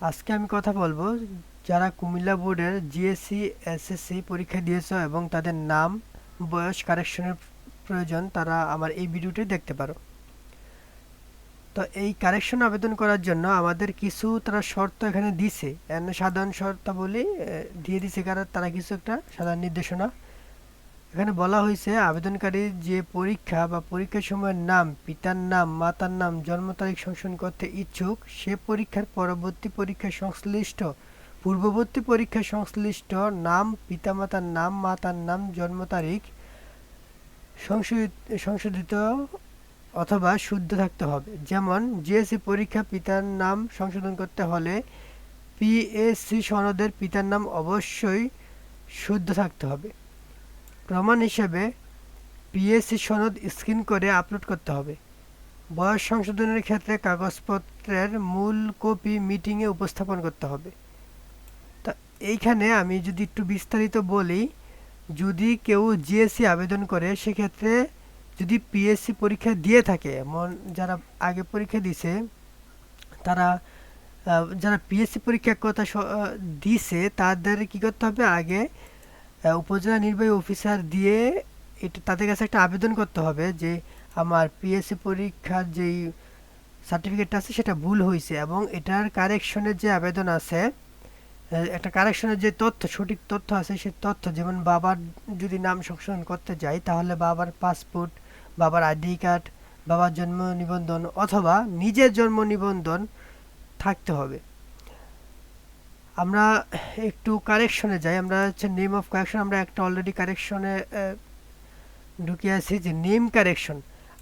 আজকে আমি কথা বলবো যারা কুমিল্লা বোর্ডের জিএসসি এসএসসি পরীক্ষা দিয়েছো এবং তাদের নাম বয়স কারেকশনের প্রয়োজন, তারা আমার এই ভিডিওটি দেখতে পারো। তো এই কারেকশন আবেদন করার জন্য আমাদের কিছু তারা শর্ত এখানে দিছে, এখানে সাধারণ শর্তাবলী দিয়ে দিছে, কারণ তারা কিছু একটা সাধারণ নির্দেশনা এখানে বলা হয়েছে। আবেদনকারী যে পরীক্ষা বা পরীক্ষার সময়ের নাম, পিতার নাম, মাতার নাম, জন্ম তারিখ সংশোধন করতে ইচ্ছুক, সে পরীক্ষার পরবর্তী পরীক্ষা সংশ্লিষ্ট পূর্ববর্তী পরীক্ষা সংশ্লিষ্ট নাম, পিতামাতার নাম, মাতার নাম, জন্ম তারিখ সংশোধিত অথবা শুদ্ধ থাকতে হবে। যেমন জিএসসি পরীক্ষা পিতার নাম সংশোধন করতে হলে পিএসসি সনদের পিতার নাম অবশ্যই শুদ্ধ থাকতে হবে। প্রমাণ হিসেবে পিএসসি সনদ স্ক্যান করে আপলোড করতে হবে। বয়স সংশোধনের ক্ষেত্রে কাগজপত্রের মূল কপি মিটিংয়ে উপস্থাপন করতে হবে। তা এইখানে আমি যদি একটু বিস্তারিত বলি, যদি কেউ জিএসসি আবেদন করে সেক্ষেত্রে যদি পিএসসি পরীক্ষা দিয়ে থাকে, এমন যারা আগে পরীক্ষা দিছে তারা, যারা পিএসসি পরীক্ষার কথা দিছে তাদের কি করতে হবে, আগে উপজেলা নির্বাহী অফিসার দিয়ে এটা তাদের কাছে একটা আবেদন করতে হবে যে আমার পিএসসি পরীক্ষার যেই সার্টিফিকেটটা আছে সেটা ভুল হয়েছে, এবং এটার কারেকশনের যে আবেদন আছে, একটা কারেকশনের যে তথ্য, সঠিক তথ্য আছে সেই তথ্য, যেমন বাবার যদি নাম সংশোধন করতে যাই তাহলে বাবার পাসপোর্ট, বাবার আইডি কার্ড, বাবার জন্ম নিবন্ধন অথবা নিজের জন্ম নিবন্ধন থাকতে হবে। আমরা একটু কারেকশনে যাই, আমরা হচ্ছে নেম অফ কারেকশন, আমরা একটা অলরেডি কারেকশনে ঢুকে আছি যে নেম কারেকশন।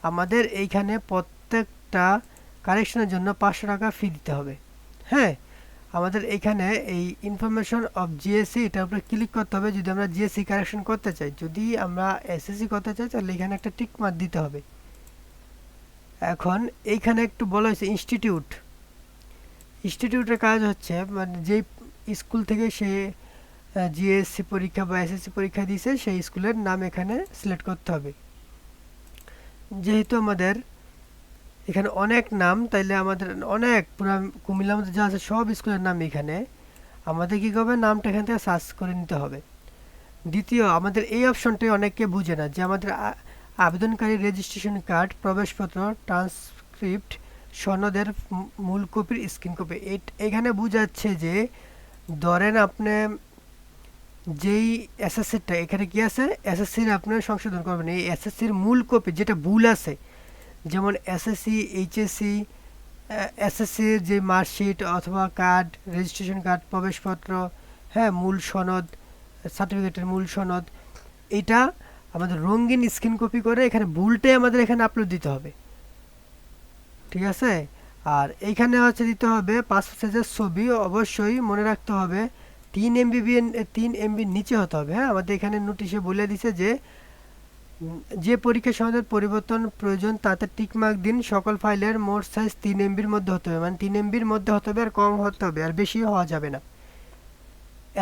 আমাদের এইখানে প্রত্যেকটা কারেকশনের জন্য 500 টাকা ফি দিতে হবে। হ্যাঁ, আমাদের এইখানে এই ইনফরমেশন অফ জিএসসি এটার উপরে ক্লিক করতে হবে যদি আমরা জিএসসি কারেকশন করতে চাই। যদি আমরা এসএসসি করতে চাই তাহলে এখানে একটা টিক মার্ক দিতে হবে। এখন এইখানে একটু বলা হয়েছে ইনস্টিটিউট। ইনস্টিটিউটের কাজ হচ্ছে মানে যেই স্কুল থেকে সে জিএসসি পরীক্ষা বা এসএসসি পরীক্ষা দিয়েছে সেই স্কুলের নাম এখানে সিলেক্ট করতে হবে। যেহেতু আমাদের এখানে অনেক নাম, তাইলে আমাদের অনেক পুরো কুমিল্লার মধ্যে যা আছে সব স্কুলের নাম এখানে আমাদের কি করবে, নামটা এখান থেকে সার্চ করে নিতে হবে। দ্বিতীয়, আমাদের এই অপশনটাই অনেকে বুঝে না যে আমাদের আবেদনকারী রেজিস্ট্রেশন কার্ড, প্রবেশপত্র, ট্রান্সক্রিপ্ট, সনদের মূল কপির স্ক্রিন কপি। এখানে বুঝাচ্ছে যে ধরেন আপনি যেই এসএসসিটা এখানে কি আছে, এসএসসির আপনি সংশোধন করবেন, এই এসএসসির মূল কপি যেটা ভুল আছে, যেমন এসএসসি, এইচএসসি, এসএসসির যে মার্কশিট অথবা কার্ড, রেজিস্ট্রেশন কার্ড, প্রবেশপত্র, হ্যাঁ, মূল সনদ, সার্টিফিকেটের মূল সনদ, এটা আমাদের রঙিন স্ক্রিন কপি করে এখানে ভুলটাই আমাদের এখানে আপলোড দিতে হবে। ঠিক আছে? আর এইখানে হচ্ছে দিতে হবে পাসপোর্ট সাইজের ছবি, অবশ্যই মনে রাখতে হবে 3 MB 3 MB নিচে হতে হবে। হ্যাঁ, আমাদের এখানে নোটিশে বলে দিছে যে যে পরীক্ষা সনদের পরিবর্তন প্রয়োজন তাতে টিক মার্ক দিন। সকল ফাইলের মোট সাইজ 3 MBর মধ্যে হতে হবে, মানে 3 MBর মধ্যে হতে হবে, আর কম হতে হবে, আর বেশি হওয়া যাবে না।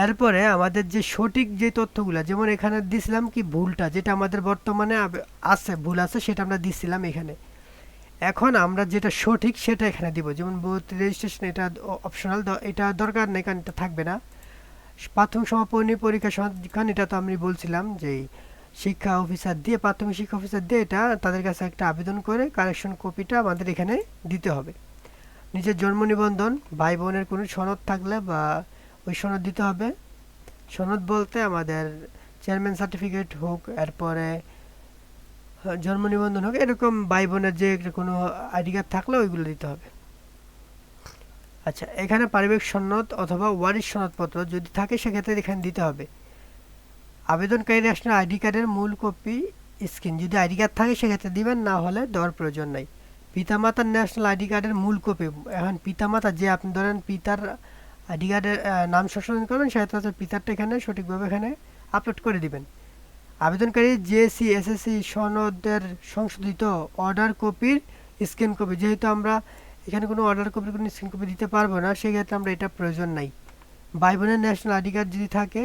এরপরে আমাদের যে সঠিক যে তথ্যগুলো, যেমন এখানে দিছিলাম কি ভুলটা, যেটা আমাদের বর্তমানে আছে ভুল আছে সেটা আমরা দিছিলাম এখানে। এখন আমরা যেটা সঠিক সেটা এখানে দিব, যেমন ভর্তি রেজিস্ট্রেশন এটা অপশনাল, এটা দরকার নেই কারণ এটা থাকবে না। প্রাথমিক সমাপনী পরীক্ষা সনদ, এটা তো আমি বলছিলাম যে শিক্ষা অফিসার দিয়ে, প্রাথমিক শিক্ষা অফিসার দিয়ে এটা তাদের কাছে একটা আবেদন করে কারেকশন কপিটা আমাদের এখানে দিতে হবে। নিজের জন্ম নিবন্ধন, ভাই বোনের কোনো সনদ থাকলে বা ওই সনদ দিতে হবে। সনদ বলতে আমাদের চেয়ারম্যান সার্টিফিকেট হোক, এরপরে জন্ম নিবন্ধন হোক, এরকম ভাই বোনের যে কোনো আইডি কার্ড থাকলে ওইগুলো দিতে হবে। আচ্ছা, এখানে পারিবারিক সনদ অথবা ওয়ারিশ সনদপত্র যদি থাকে সেক্ষেত্রে এখানে দিতে হবে। আবেদনকারী ন্যাশনাল আইডি কার্ডের মূল কপি স্ক্রিন, যদি আইডি কার্ড থাকে সেক্ষেত্রে দিবেন, না হলে দেওয়ার প্রয়োজন নাই। পিতামাতার ন্যাশনাল আইডি কার্ডের মূল কপি, এখন পিতামাতা যে আপনি ধরেন পিতার আইডি কার্ডের নাম সংশোধন করবেন সেক্ষেত্রে পিতারটা এখানে সঠিকভাবে এখানে আপলোড করে দিবেন। আবেদনকারী জেএসসি এসএসসি সনদের সংশোধিত অর্ডার কপির স্ক্যান কপি, যেহেতু আমরা এখানে কোনো অর্ডার কপির কোনো স্ক্যান কপি দিতে পারবো না সেক্ষেত্রে আমরা এটা প্রয়োজন নাই। ভাই বোনের ন্যাশনাল আইডি কার্ড যদি থাকে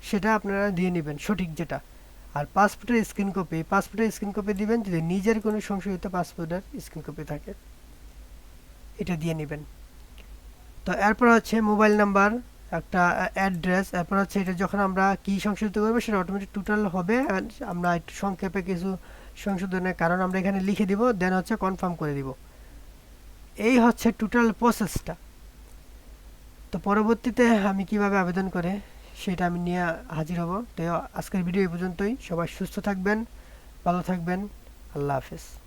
সেটা আপনারা দিয়ে নেবেন সঠিক যেটা। আর পাসপোর্টের স্ক্রিন কপি দিবেন যদি নিজের কোনো সংশোধিত পাসপোর্টের স্ক্রিন কপি থাকে, এটা দিয়ে নেবেন। তো এরপর হচ্ছে মোবাইল নাম্বার, একটা অ্যাড্রেস, এরপর হচ্ছে এটা যখন আমরা কি সংশোধিত করবো সেটা অটোমেটিক টোটাল হবে। and আমরা একটু সংক্ষেপে কিছু সংশোধনের কারণ আমরা এখানে লিখে দিব, দেন হচ্ছে কনফার্ম করে দিব। এই হচ্ছে টোটাল প্রসেসটা। তো পরবর্তীতে আমি কিভাবে আবেদন করে সেটা আমি নিয়ে হাজির হব। তো আজকের ভিডিও এই পর্যন্তই। সবাই সুস্থ থাকবেন, ভালো থাকবেন। আল্লাহ হাফেজ।